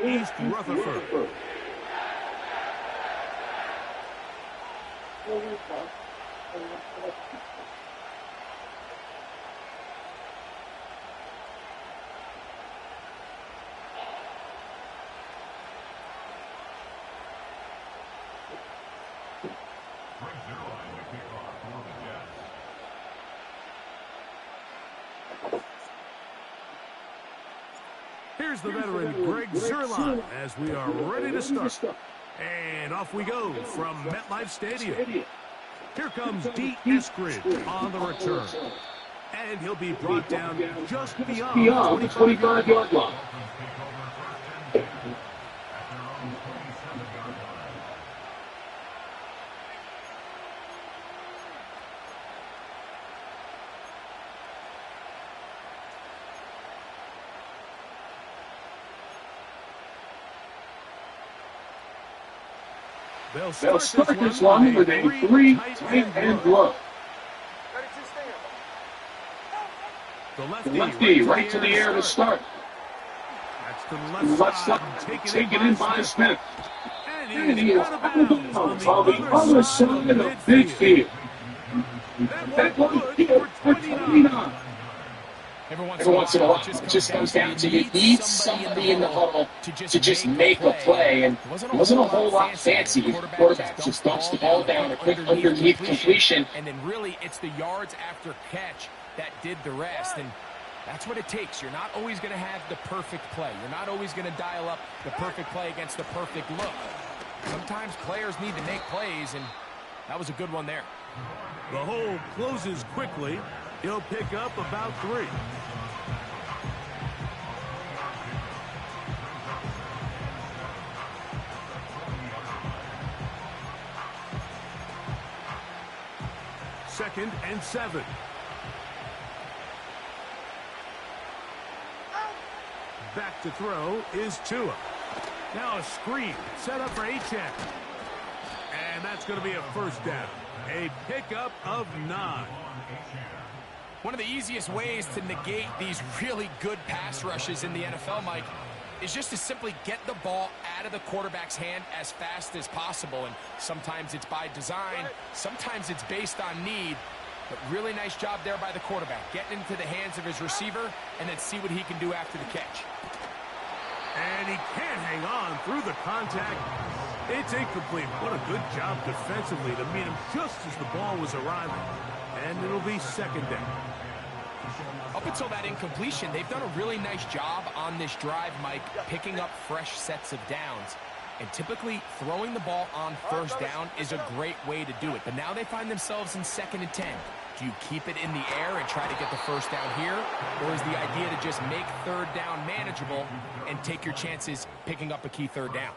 East Rutherford. Here's the veteran, Greg Zerline, as we are ready to start. And off we go from MetLife Stadium. Here comes D. Eskridge on the return. And he'll be brought down just beyond the 25-yard line. They'll start this one with a 3 tight end look. The lefty right to the air to start. That's to the left side, taken in by Smith. And he is out of bounds on the other side of midfield. That one here for 29. Every once in a while, it just comes down to you need somebody in the huddle to just make a play. And it wasn't a whole lot fancy. The quarterback just dumps the ball down, a quick underneath completion. And then really, it's the yards after catch that did the rest. And that's what it takes. You're not always going to have the perfect play. You're not always going to dial up the perfect play against the perfect look. Sometimes players need to make plays, and that was a good one there. The hole closes quickly. He'll pick up about 3. Second and 7. Back to throw is Tua. Now a screen set up for Achane. And that's going to be a first down. A pickup of 9. One of the easiest ways to negate these really good pass rushes in the NFL, Mike, is just to simply get the ball out of the quarterback's hand as fast as possible. And sometimes it's by design, sometimes it's based on need. But really nice job there by the quarterback, getting into the hands of his receiver and then see what he can do after the catch. And he can't hang on through the contact. It's incomplete. What a good job defensively to meet him just as the ball was arriving. And it'll be second down. Up until that incompletion, they've done a really nice job on this drive, Mike, picking up fresh sets of downs. And typically, throwing the ball on first down is a great way to do it. But now they find themselves in 2nd and 10. Do you keep it in the air and try to get the first down here? Or is the idea to just make 3rd down manageable and take your chances picking up a key 3rd down?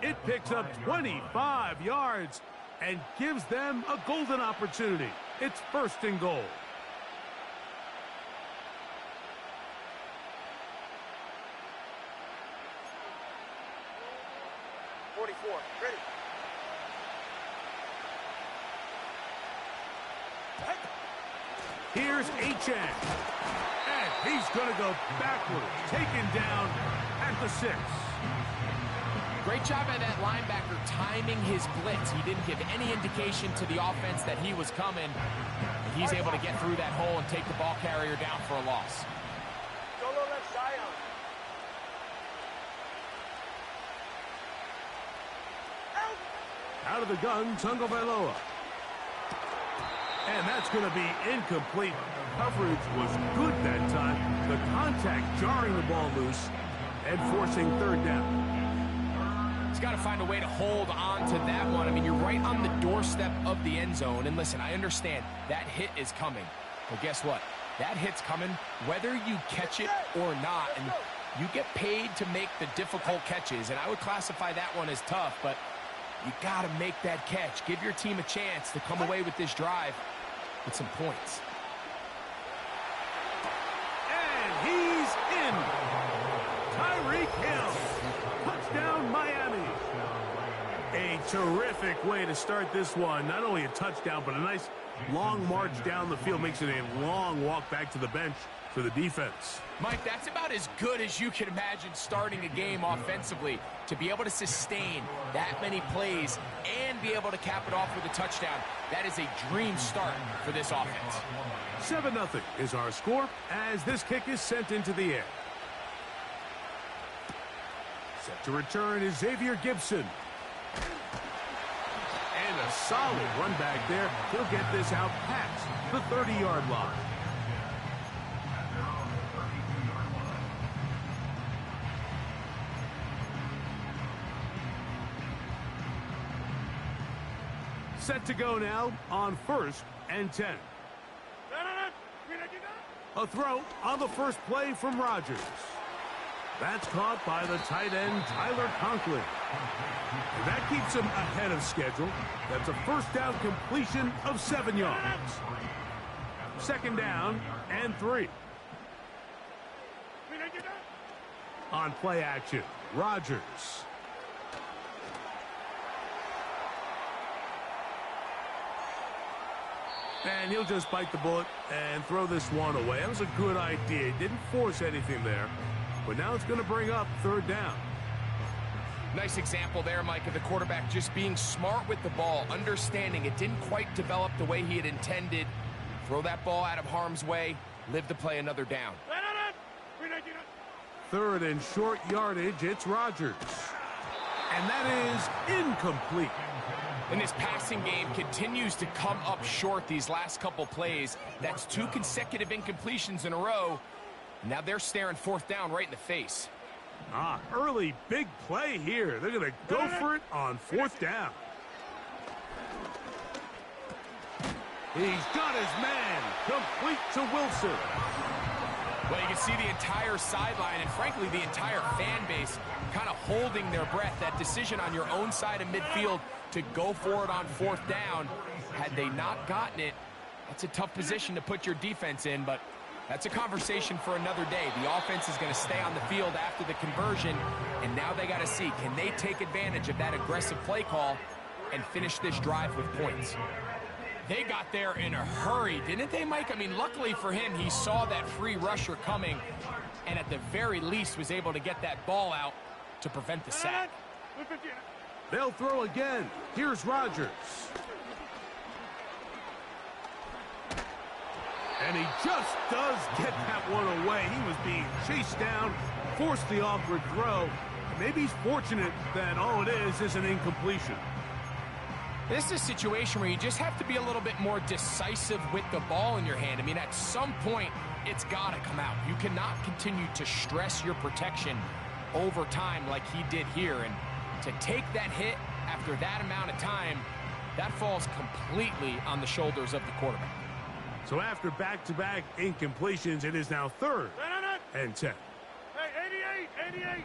It picks up 25 yards and gives them a golden opportunity. It's 1st and goal. Ready. Here's Achane. And he's going to go backwards. Taken down at the 6. Great job by that linebacker timing his blitz. He didn't give any indication to the offense that he was coming. He's able to get through that hole and take the ball carrier down for a loss. Solo left Zion. Out of the gun, Tagovailoa. And that's going to be incomplete. Coverage was good that time. The contact jarring the ball loose and forcing 3rd down. He's got to find a way to hold on to that one. I mean, you're right on the doorstep of the end zone. And listen, I understand that hit is coming. But guess what? That hit's coming whether you catch it or not. And you get paid to make the difficult catches. And I would classify that one as tough, but you got to make that catch. Give your team a chance to come away with this drive with some points. And he's in. Tyreek Hill. Touchdown, Miami. A terrific way to start this one. Not only a touchdown, but a nice long march down the field. Makes it a long walk back to the bench for the defense. Mike, that's about as good as you can imagine starting a game offensively. To be able to sustain that many plays and be able to cap it off with a touchdown, that is a dream start for this offense. 7-0 is our score as this kick is sent into the air. Set to return is Xavier Gibson. And a solid run back there. He'll get this out past the 30-yard line. Set to go now on 1st and 10. A throw on the first play from Rodgers. That's caught by the tight end, Tyler Conklin. And that keeps him ahead of schedule. That's a first down completion of 7 yards. 2nd down and 3. On play action, Rodgers. And he'll just bite the bullet and throw this one away. That was a good idea. Didn't force anything there. But now it's going to bring up 3rd down. Nice example there, Mike, of the quarterback just being smart with the ball, understanding it didn't quite develop the way he had intended. Throw that ball out of harm's way, live to play another down. 3rd and short yardage, it's Rodgers. And that is incomplete. And this passing game continues to come up short these last couple plays. That's 2 consecutive incompletions in a row. Now they're staring 4th down right in the face. Early big play here. They're going to go for it on 4th down. He's got his man complete to Wilson. Well, you can see the entire sideline and, frankly, the entire fan base kind of holding their breath. That decision on your own side of midfield to go for it on 4th down, had they not gotten it, that's a tough position to put your defense in, but that's a conversation for another day. The offense is going to stay on the field after the conversion, and now they got to see, can they take advantage of that aggressive play call and finish this drive with points? They got there in a hurry, didn't they, Mike? I mean, luckily for him, he saw that free rusher coming and at the very least was able to get that ball out to prevent the sack. They'll throw again. Here's Rodgers. And he just does get that one away. He was being chased down, forced the awkward throw. Maybe he's fortunate that all it is an incompletion. This is a situation where you just have to be a little bit more decisive with the ball in your hand. I mean, at some point, it's got to come out. You cannot continue to stress your protection over time like he did here. And to take that hit after that amount of time, that falls completely on the shoulders of the quarterback. So after back-to-back incompletions, it is now 3rd and 10. Hey, 88.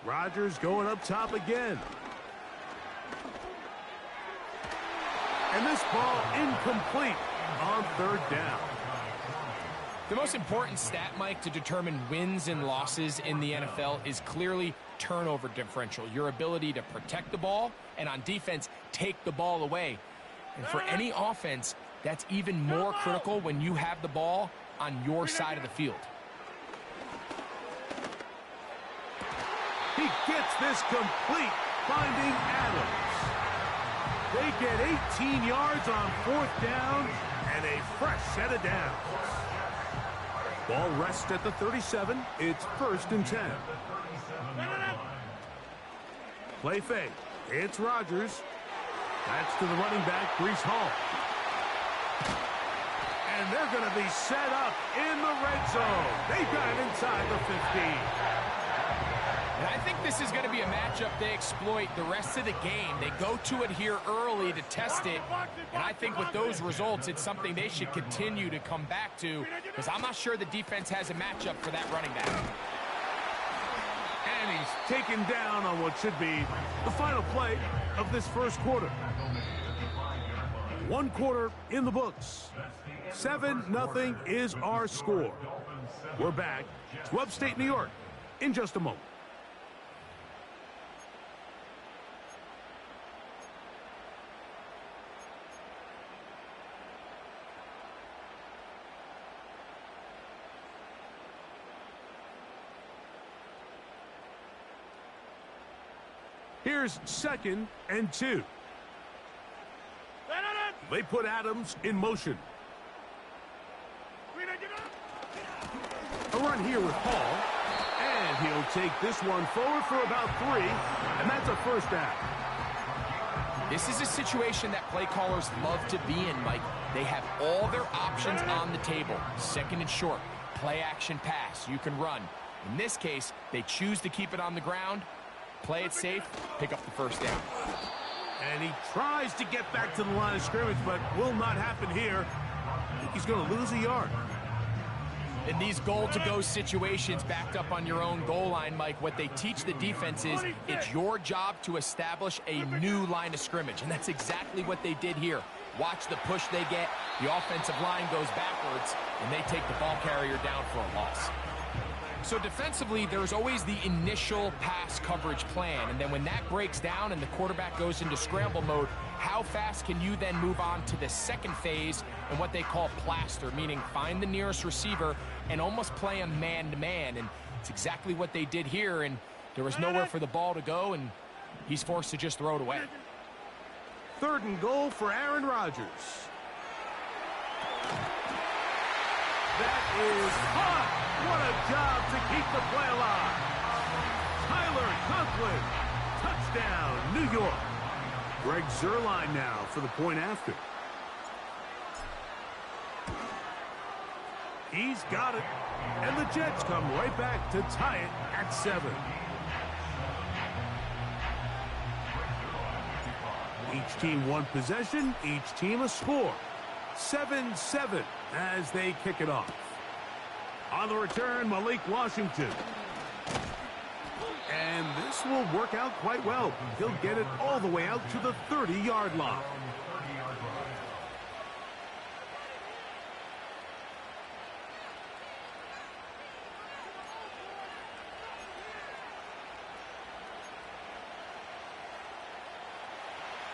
Rodgers going up top again. And this ball incomplete on 3rd down. The most important stat, Mike, to determine wins and losses in the NFL is clearly turnover differential, your ability to protect the ball, and on defense, take the ball away. And for any offense, that's even more critical when you have the ball on your side of the field. He gets this complete, finding Adams. They get 18 yards on 4th down and a fresh set of downs. Ball rests at the 37. It's 1st and 10. Play fake. It's Rodgers. That's to the running back, Breece Hall. And they're going to be set up in the red zone. They got it inside the 15. And I think this is going to be a matchup they exploit the rest of the game. They go to it here early to test it. And I think with those results, it's something they should continue to come back to, because I'm not sure the defense has a matchup for that running back. And he's taken down on what should be the final play of this first quarter. 1 quarter in the books. 7-0 is our score. We're back to upstate New York in just a moment. Here's 2nd and 2. They put Adams in motion. A run here with Paul. And he'll take this one forward for about 3. And that's a first down. This is a situation that play callers love to be in, Mike. They have all their options on the table. 2nd and short, play action pass, you can run. In this case, they choose to keep it on the ground, play it safe, pick up the first down. And he tries to get back to the line of scrimmage, but will not happen here. I think he's going to lose a yard. In these goal-to-go situations backed up on your own goal line, Mike, what they teach the defense is it's your job to establish a new line of scrimmage, and that's exactly what they did here. Watch the push they get. The offensive line goes backwards, and they take the ball carrier down for a loss. So defensively, there's always the initial pass coverage plan, and then when that breaks down and the quarterback goes into scramble mode, how fast can you then move on to the second phase and what they call plaster, meaning find the nearest receiver and almost play a man-to-man, and it's exactly what they did here, and there was nowhere for the ball to go, and he's forced to just throw it away. 3rd and goal for Aaron Rodgers. That is hot. What a job to keep the play alive. Tyler Conklin. Touchdown, New York. Greg Zuerlein now for the point after. He's got it. And the Jets come right back to tie it at 7. Each team one possession, each team a score. 7-7 as they kick it off. On the return, Malik Washington. And this will work out quite well. He'll get it all the way out to the 30-yard line.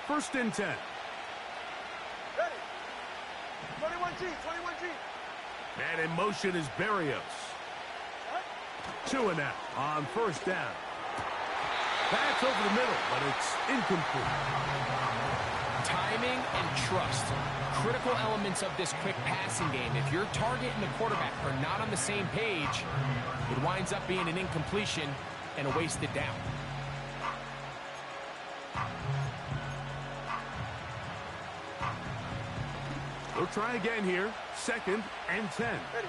First and 10. Ready. 21G, 21G. And in motion is Berrios. 2 and out on first down. That's over the middle, but it's incomplete. Timing and trust, critical elements of this quick passing game. If your target and the quarterback are not on the same page, it winds up being an incompletion and a wasted down. We'll try again here. 2nd and 10. Ready.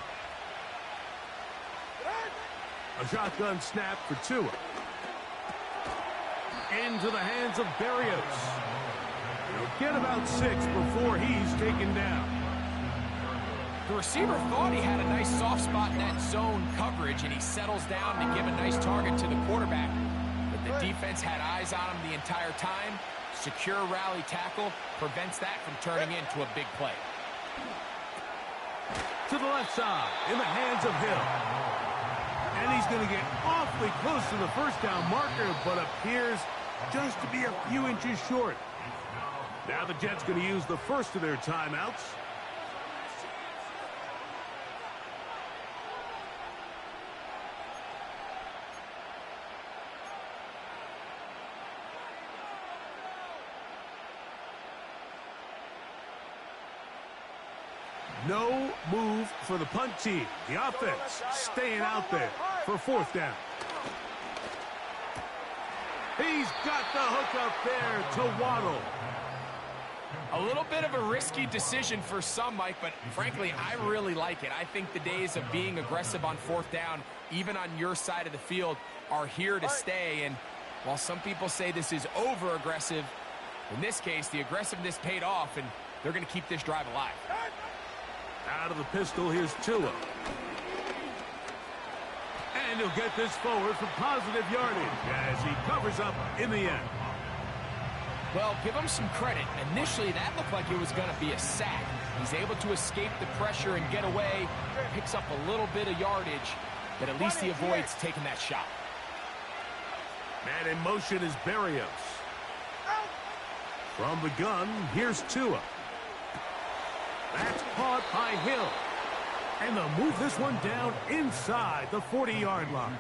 A shotgun snap for Tua. Into the hands of Berrios. He'll get about 6 before he's taken down. The receiver thought he had a nice soft spot in that zone coverage, and he settles down to give a nice target to the quarterback. But the defense had eyes on him the entire time. Secure rally tackle prevents that from turning into a big play. To the left side, in the hands of Hill. And he's going to get awfully close to the first down marker, but appears just to be a few inches short. Now the Jets going to use the first of their timeouts. No move for the punt team. The offense staying out there for fourth down. He's got the hook up there to Waddle. A little bit of a risky decision for some, Mike, but frankly, I really like it. I think the days of being aggressive on fourth down, even on your side of the field, are here to stay. And while some people say this is over-aggressive, in this case, the aggressiveness paid off, and they're going to keep this drive alive. Out of the pistol, here's Tua. And he'll get this forward for positive yardage as he covers up in the end. Well, give him some credit. Initially, that looked like it was going to be a sack. He's able to escape the pressure and get away, picks up a little bit of yardage, but at least he avoids taking that shot. And in motion is Berrios. From the gun, here's Tua. That's caught by Hill. And they'll move this one down inside the 40-yard line.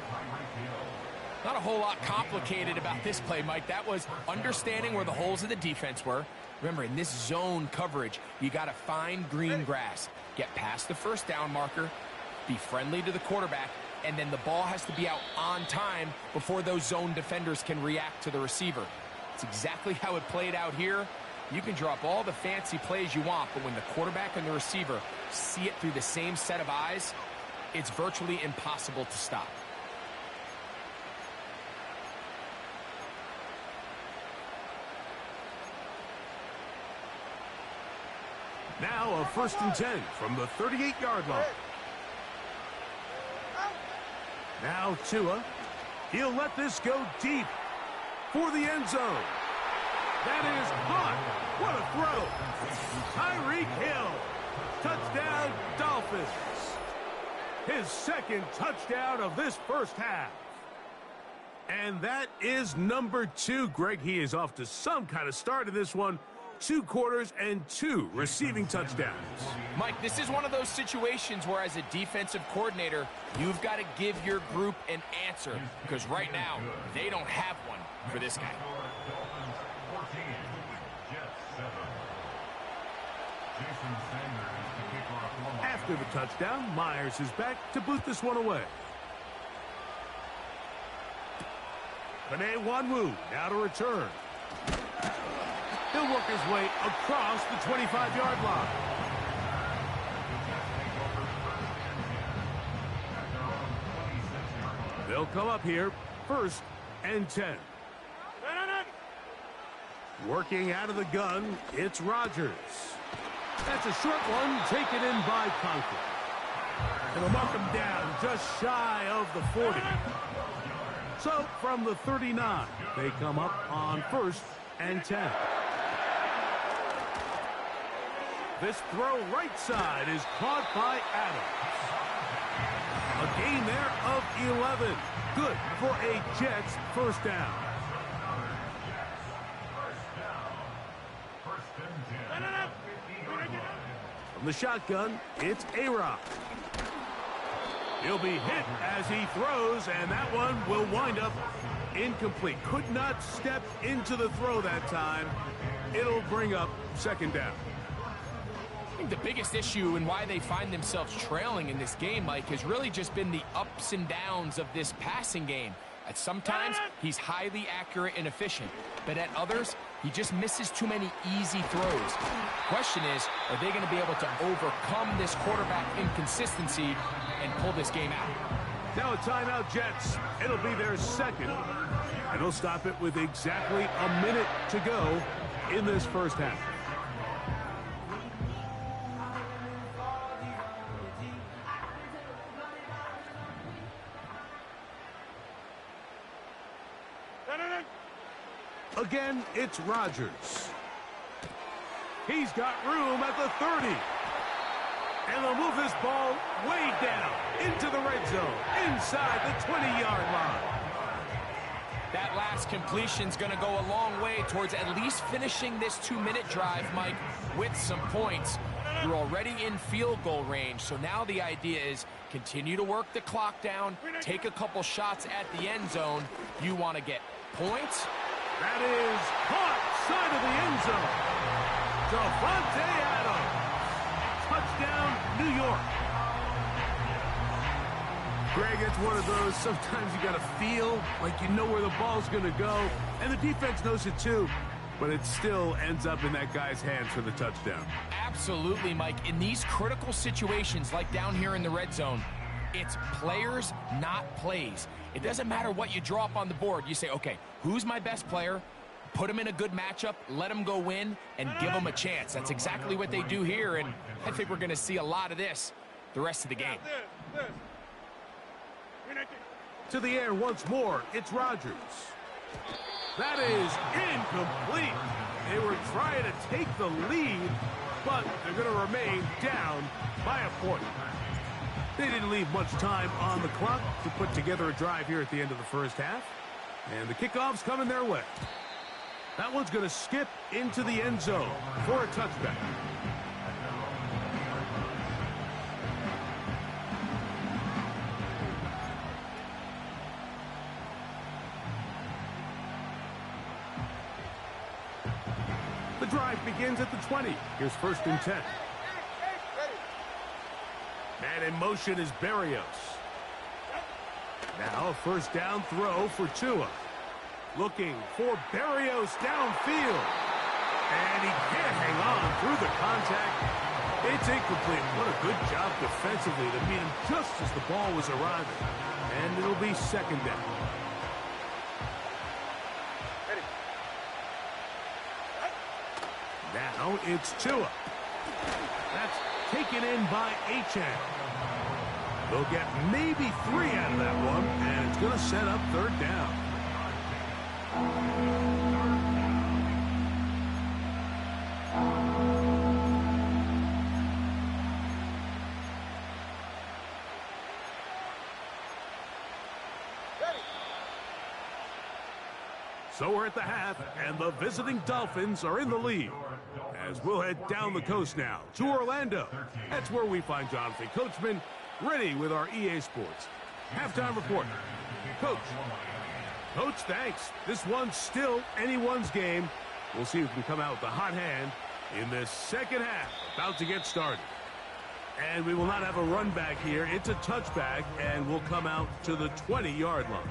Not a whole lot complicated about this play, Mike. That was understanding where the holes of the defense were. Remember, in this zone coverage, you got to find green grass. Get past the first down marker, be friendly to the quarterback, and then the ball has to be out on time before those zone defenders can react to the receiver. It's exactly how it played out here. You can drop all the fancy plays you want, but when the quarterback and the receiver see it through the same set of eyes, it's virtually impossible to stop. Now a 1st and 10 from the 38-yard line. Now Tua. He'll let this go deep for the end zone. That is caught. What a throw. Tyreek Hill. Touchdown, Dolphins. His 2nd touchdown of this first half. And that is number 2. Greg, he is off to some kind of start in this one. 2 quarters and 2 receiving touchdowns. Mike, this is one of those situations where as a defensive coordinator, you've got to give your group an answer, because right now, they don't have one for this guy. After the touchdown, Myers is back to boot this one away. Penei Wanwu now to return. He'll work his way across the 25-yard line. They'll come up here, 1st and 10. Working out of the gun, it's Rodgers. That's a short one, taken in by Conklin. It'll mark him down just shy of the 40. So from the 39, they come up on 1st and 10. This throw right side is caught by Adams. A gain there of 11. Good for a Jets 1st down. From the shotgun, it's A-Rod. He'll be hit as he throws, and that one will wind up incomplete. Could not step into the throw that time. It'll bring up 2nd down. I think the biggest issue and why they find themselves trailing in this game, Mike, has really just been the ups and downs of this passing game. At sometimes, he's highly accurate and efficient, but at others, he just misses too many easy throws. Question is, are they going to be able to overcome this quarterback inconsistency and pull this game out? Now a timeout, Jets. It'll be their 2nd, and they'll stop it with exactly a minute to go in this first half. Again, it's Rodgers. He's got room at the 30. And they'll move this ball way down into the red zone, inside the 20-yard line. That last completion's going to go a long way towards at least finishing this 2-minute drive, Mike, with some points. You're already in field goal range, so now the idea is continue to work the clock down, take a couple shots at the end zone. You want to get points. That is caught side of the end zone. Devontae Adams. Touchdown, New York. Greg, it's one of those, sometimes you got to feel like you know where the ball's going to go, and the defense knows it too, but it still ends up in that guy's hands for the touchdown. Absolutely, Mike. In these critical situations, like down here in the red zone, it's players, not plays. It doesn't matter what you draw up on the board. You say, okay, who's my best player? Put him in a good matchup, let him go win, and give him a chance. That's exactly what they do here, and I think we're going to see a lot of this the rest of the game. To the air once more, it's Rodgers. That is incomplete. They were trying to take the lead, but they're going to remain down by a point. They didn't leave much time on the clock to put together a drive here at the end of the first half. And the kickoff's coming their way. That one's going to skip into the end zone for a touchback. The drive begins at the 20. Here's 1st and 10. And in motion is Berrios. Now a 1st down throw for Tua. Looking for Berrios downfield. And he can't hang on through the contact. It's incomplete. What a good job defensively to meet him just as the ball was arriving. And it'll be 2nd down. Now it's Tua. That's taken in by Achane. They'll get maybe 3 out of that one, and it's going to set up 3rd down. So we're at the half, and the visiting Dolphins are in the lead. As we'll head down the coast now to Orlando. That's where we find Jonathan Coachman ready with our EA Sports halftime report. Coach, thanks. This one's still anyone's game. We'll see who can come out with the hot hand in this 2nd half, about to get started. And we will not have a run back here. It's a touchback, and we'll come out to the 20-yard line.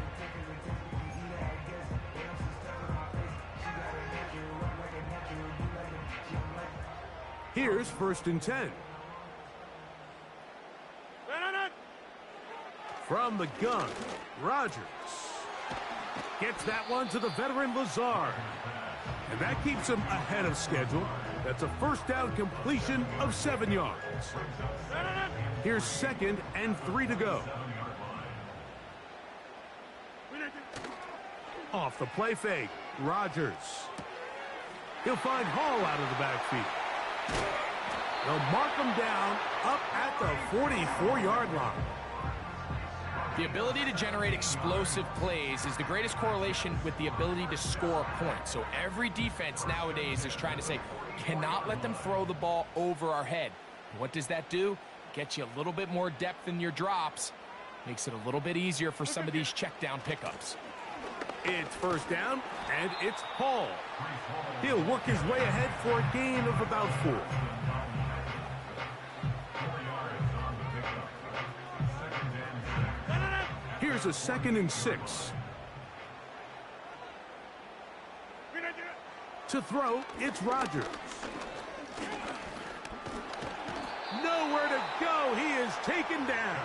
Here's 1st and 10. From the gun, Rodgers gets that one to the veteran Lazard. And that keeps him ahead of schedule. That's a 1st down completion of 7 yards. Here's 2nd and 3 to go. Off the play fake, Rodgers. He'll find Hall out of the backfield. They'll mark him down up at the 44-yard line. The ability to generate explosive plays is the greatest correlation with the ability to score points. So every defense nowadays is trying to say, cannot let them throw the ball over our head. What does that do? Get you a little bit more depth in your drops. Makes it a little bit easier for some of these check down pickups. It's 1st down, and it's Hall. He'll work his way ahead for a gain of about 4. Here's a 2nd and 6. To throw, it's Rodgers. Nowhere to go. He is taken down.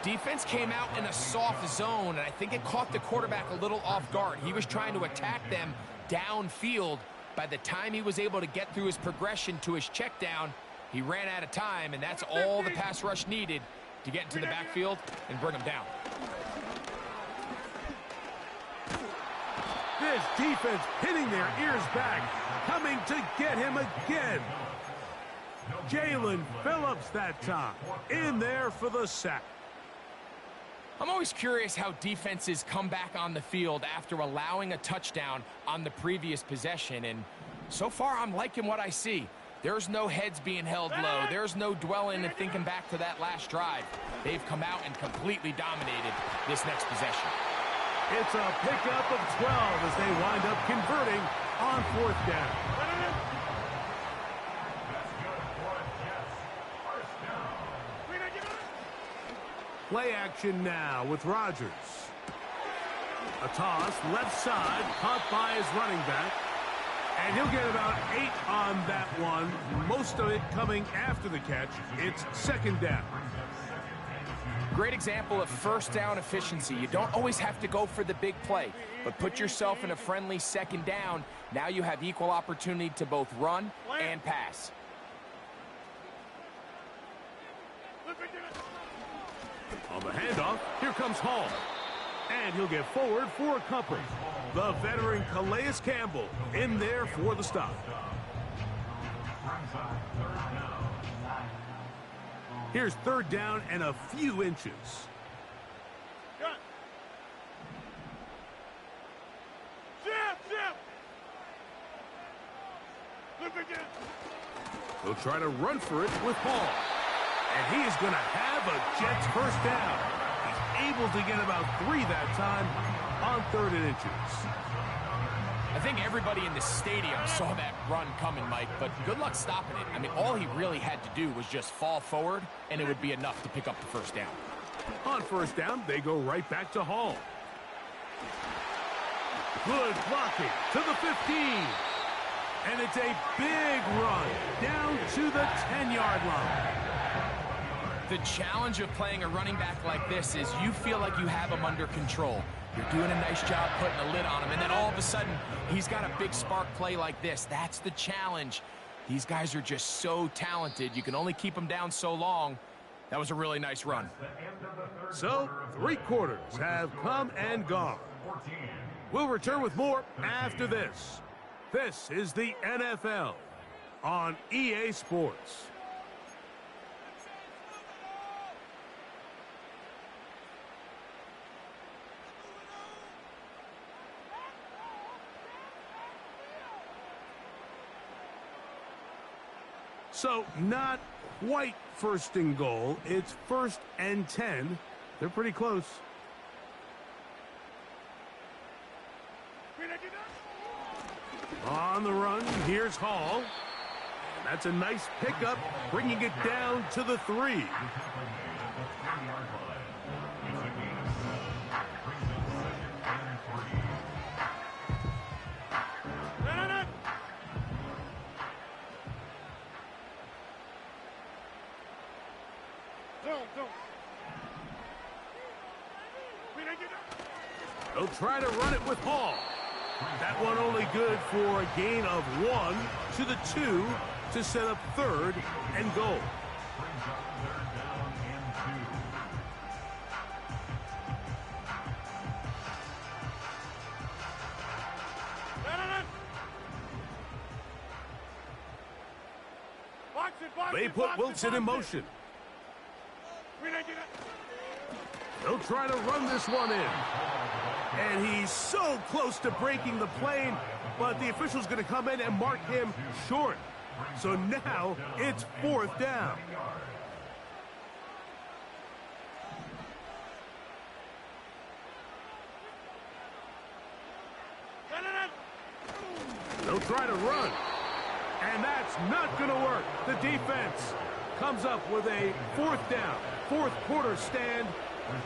Defense came out in a soft zone, and I think it caught the quarterback a little off guard. He was trying to attack them downfield. By the time he was able to get through his progression to his check down, he ran out of time, and that's all the pass rush needed to get into the backfield and bring him down. This defense pinning their ears back, coming to get him again. Jalen Phillips that time, in there for the sack. I'm always curious how defenses come back on the field after allowing a touchdown on the previous possession, and so far I'm liking what I see. There's no heads being held low. There's no dwelling and thinking back to that last drive. They've come out and completely dominated this next possession. It's a pickup of 12 as they wind up converting on 4th down. Play action now with Rodgers. A toss, left side, caught by his running back. And he'll get about 8 on that one, most of it coming after the catch. It's 2nd down. Great example of 1st down efficiency. You don't always have to go for the big play, but put yourself in a friendly 2nd down. Now you have equal opportunity to both run and pass. On the handoff, here comes Hall. And he'll get forward for a couple. The veteran Calais Campbell in there for the stop. Here's 3rd down and a few inches. He'll try to run for it with Hall. And he is going to have a Jets 1st down. He's able to get about 3 that time on 3rd and inches. I think everybody in the stadium saw that run coming, Mike, but good luck stopping it. I mean, all he really had to do was just fall forward, and it would be enough to pick up the first down. On first down, they go right back to Hall. Good blocking to the 15. And it's a big run down to the 10-yard line. The challenge of playing a running back like this is you feel like you have him under control. You're doing a nice job putting a lid on him, and then all of a sudden, he's got a big spark play like this. That's the challenge. These guys are just so talented. You can only keep them down so long. That was a really nice run. So, 3 quarters have come and gone. We'll return with more after this. This is the NFL on EA Sports. So, not quite first and goal. It's 1st and 10. They're pretty close. On the run, here's Hall. And that's a nice pickup, bringing it down to the 3. They'll try to run it with Hall. That one only good for a gain of 1 to the 2 to set up 3rd and goal. They put Wilson in motion. They'll try to run this one in. And he's so close to breaking the plane, but the official's going to come in and mark him short. So now it's 4th down. They'll try to run. And that's not going to work. The defense comes up with a 4th down, 4th quarter stand,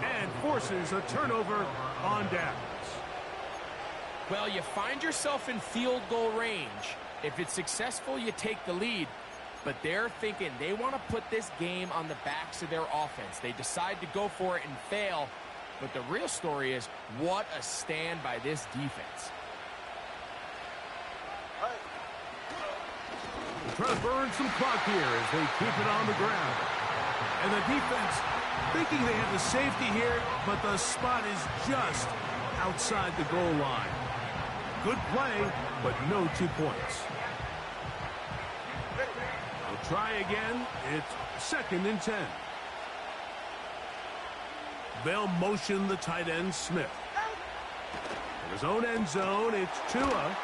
and forces a turnover on downs. Well, you find yourself in field goal range. If it's successful, you take the lead. But they're thinking they want to put this game on the backs of their offense. They decide to go for it and fail. But the real story is, what a stand by this defense. Try to burn some clock here as they keep it on the ground. And the defense thinking they have the safety here, but the spot is just outside the goal line. Good play, but no 2 points. They'll try again. It's 2nd and 10. They'll motion the tight end, Smith. In his own end zone, it's Tua.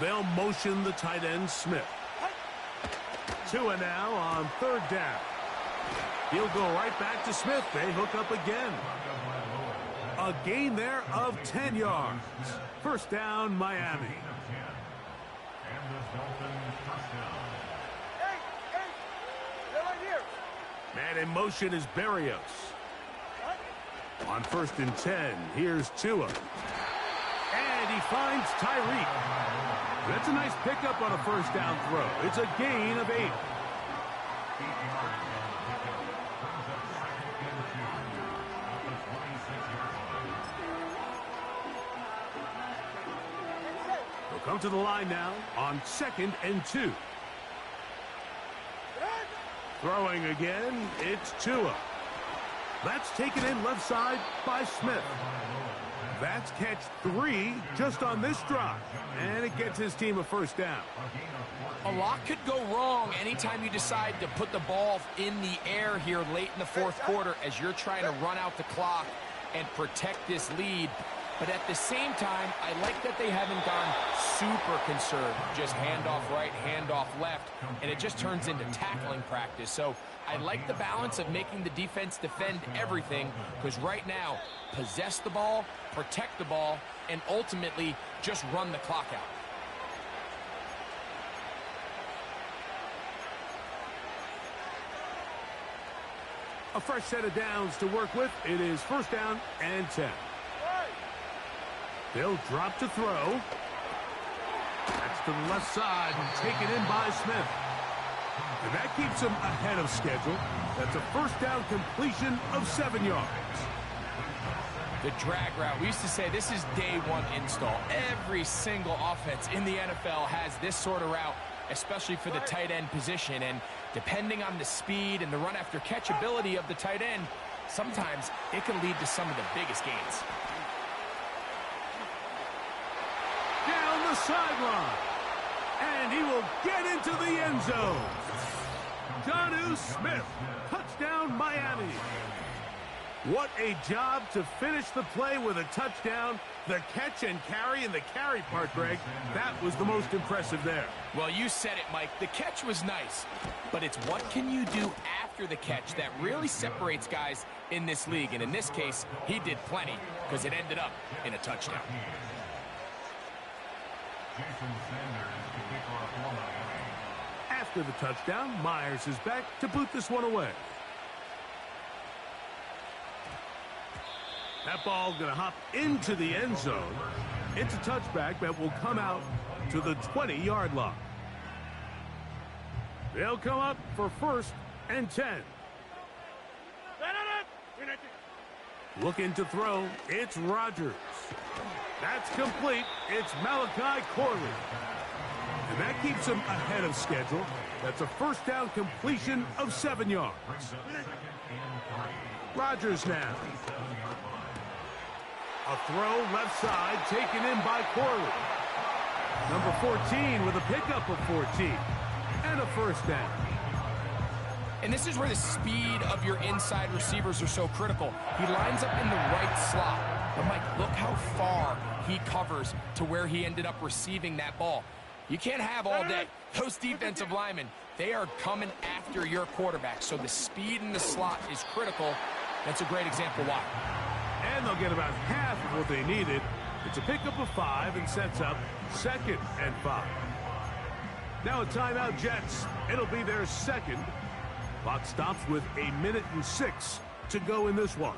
They'll motion the tight end, Smith. Tua now on 3rd down. He'll go right back to Smith. They hook up again. A gain there of 10 yards. 1st down, Miami. Man in motion is Berrios. On 1st and 10, here's Tua. And he finds Tyreek. That's a nice pickup on a 1st down throw. It's a gain of 8. They'll come to the line now on 2nd and 2. Throwing again, it's Tua. That's taken in left side by Smith. That's catch 3 just on this drive. And it gets his team a 1st down. A lot could go wrong anytime you decide to put the ball in the air here late in the 4th quarter as you're trying to run out the clock and protect this lead. But at the same time, I like that they haven't gone super conserved. Just handoff right, handoff left, and it just turns into tackling practice. So I like the balance of making the defense defend everything, because right now, possess the ball, protect the ball, and ultimately just run the clock out. A fresh set of downs to work with. It is first down and 10. They'll drop to throw. That's to the left side and taken in by Smith. And that keeps him ahead of schedule. That's a first down completion of 7 yards. The drag route. We used to say this is day one install. Every single offense in the NFL has this sort of route, especially for the tight end position. And depending on the speed and the run after catch ability of the tight end, sometimes it can lead to some of the biggest gains. Down the sideline. And he will get into the end zone. Jonnu Smith. Touchdown, Miami. What a job to finish the play with a touchdown. The catch and carry, and the carry part, Greg, that was the most impressive there. Well, you said it, Mike. The catch was nice, but it's what can you do after the catch that really separates guys in this league. And in this case, he did plenty because it ended up in a touchdown. After the touchdown, Myers is back to boot this one away. That ball going to hop into the end zone. It's a touchback that will come out to the 20-yard line. They'll come up for first and 10. Looking to throw. It's Rodgers. That's complete. It's Malachi Corley. And that keeps him ahead of schedule. That's a first down completion of 7 yards. Rodgers now. A throw left side taken in by Corley. Number 14 with a pickup of 14. And a first down. And this is where the speed of your inside receivers are so critical. He lines up in the right slot. But, Mike, look how far he covers to where he ended up receiving that ball. You can't have all day. Those defensive linemen, they are coming after your quarterback. So the speed in the slot is critical. That's a great example why. And they'll get about half of what they needed. It's a pickup of 5 and sets up 2nd and 5. Now a timeout, Jets. It'll be their second. Clock stops with 1:06 to go in this one.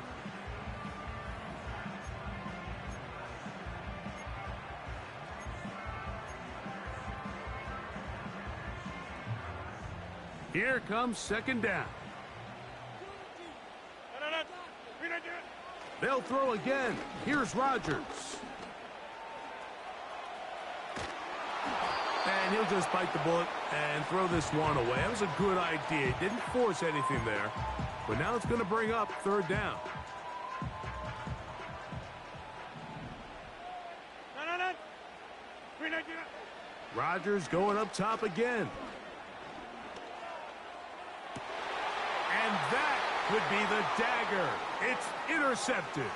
Here comes second down. They'll throw again. Here's Rodgers. And he'll just bite the bullet and throw this one away. That was a good idea. He didn't force anything there. But now it's going to bring up third down. Rodgers going up top again. And that would be the dagger. It's intercepted.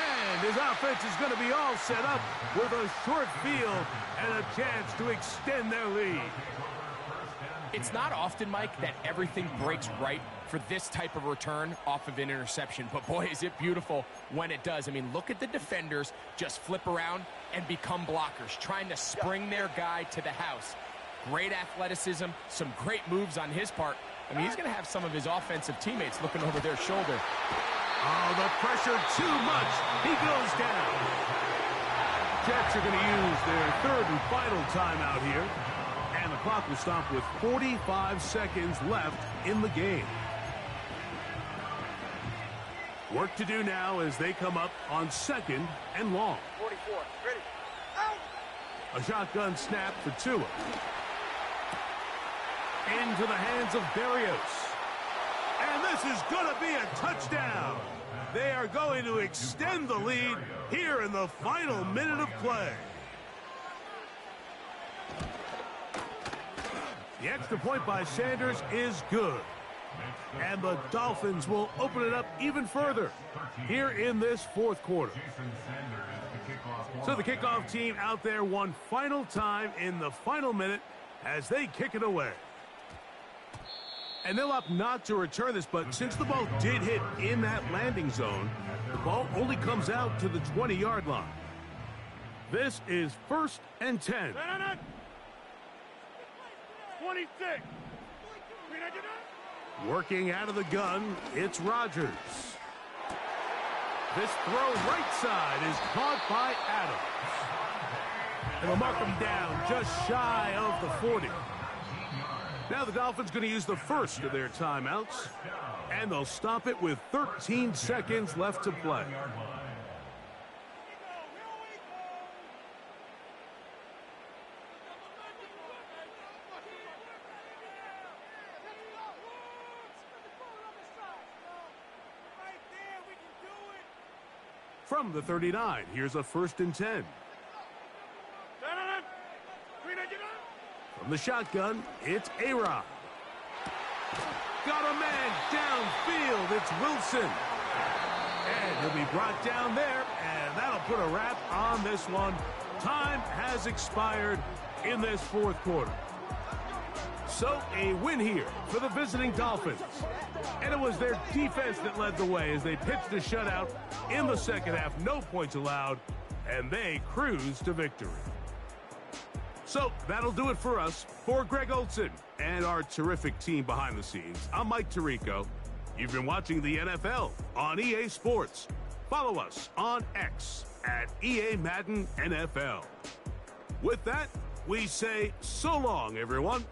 And his offense is going to be all set up with a short field and a chance to extend their lead. It's not often, Mike, that everything breaks right for this type of return off of an interception. But, boy, is it beautiful when it does. I mean, look at the defenders just flip around and become blockers, trying to spring their guy to the house. Great athleticism, some great moves on his part. I mean, he's going to have some of his offensive teammates looking over their shoulder. Oh, the pressure too much. He goes down. Jets are going to use their third and final timeout here. And the clock will stop with 45 seconds left in the game. Work to do now as they come up on 2nd and long. 44, ready. Out. A shotgun snap for Tua. Into the hands of Berrios. And this is going to be a touchdown. They are going to extend the lead here in the final minute of play. The extra point by Sanders is good. And the Dolphins will open it up even further here in this fourth quarter. So the kickoff team out there one final time in the final minute as they kick it away. And they'll opt not to return this, but since the ball did hit in that landing zone, the ball only comes out to the 20-yard line. This is 1st and 10. 26. Working out of the gun, it's Rodgers. This throw right side is caught by Adams. And they'll mark him down just shy of the 40. Now the Dolphins going to use the first of their timeouts, and they'll stop it with 13 seconds left to play. From the 39, here's a 1st and 10. From the shotgun, it's A-Rod. Got a man downfield, it's Wilson. And he'll be brought down there, and that'll put a wrap on this one. Time has expired in this fourth quarter. So a win here for the visiting Dolphins. And it was their defense that led the way as they pitched a shutout in the second half. No points allowed, and they cruised to victory. So that'll do it for us. For Greg Olson and our terrific team behind the scenes, I'm Mike Tirico. You've been watching the NFL on EA Sports. Follow us on X at EA Madden NFL. With that, we say so long, everyone.